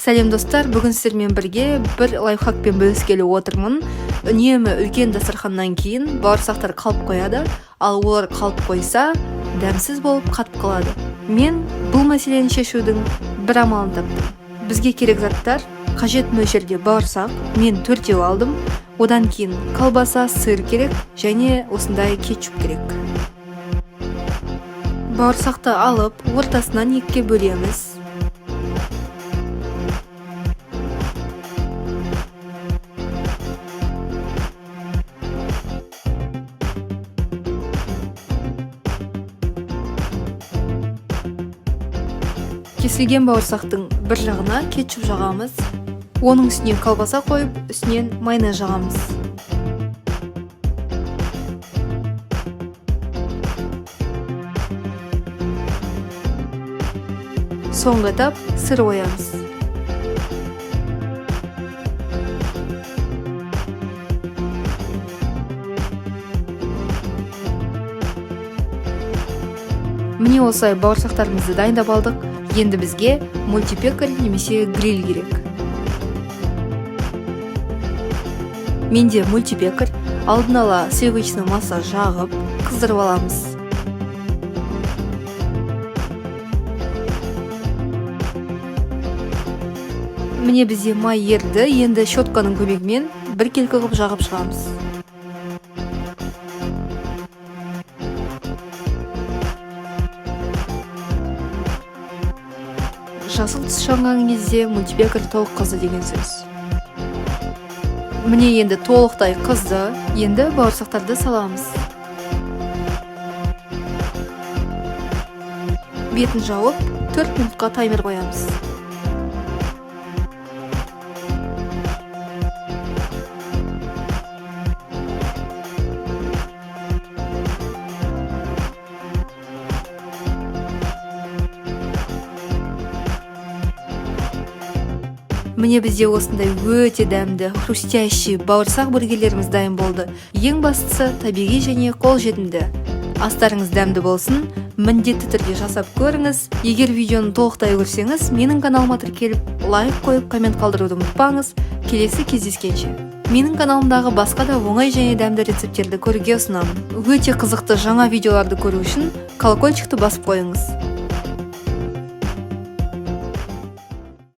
Сәлем достар, бүгін сіздермен бірге бір лайфхакпен бөліскелі отырмын. Үнемі үлкен дастарханнан кейін бауырсақтар қалып қояды, ал олар қалып қойса, дәмсіз болып қатып қалады. Мен бұл мәселені шешудің бір амалын таптым. Бізге керек заттар: қажет мөлшерде бауырсақ, мен 4 алдым. Одан кейін колбаса, сыр керек және осындай кетчуп керек. Бауырсақты алып, ортасынан 2-ге бөлеміз. Кесілген бауырсақтың бір жағына кетчуп жағамыз. Оның үстіне колбаса қойып, үстінен майонез жағамыз. Соңғы этап сыр қоямыз. Міне осылай бауырсақтарымызды дайындап алдық. Енді бізге мультипекарь немесе гриль керек. Менде мультипекарь. Алдын ала сливочный масса жағып, қыздырып аламыз. Міне бізде май ерді. Енді щетканың көмегімен біркелкі қылып жағып шығамыз. Жасыл түс жанған кезде мультипекарь толық қызды деген сөз. Міне енді толықтай қызды. Енді бауырсақтарды саламыз. Бетін жауып, 4 минутқа таймер қоямыз. Міне бізде осындай өте дәмді, хрустящий бауырсақ бургерлеріміз дайын болды. Ең бастысы табиғи және қолжетімді. Астарыңыз дәмді болсын, міндетті түрде жасап көріңіз. Егер видеоны толықтай көрсеңіз, менің каналыма тіркеліп, лайк қойып, коммент қалдыруды ұмытпаңыз. Келесі кездескенше. Менің каналымдағы басқа да оңай және дәмді рецептерді көруге ұсынамын. Өте қызықты жаңа видеоларды көру үшін колокольчикті басып қойыңыз.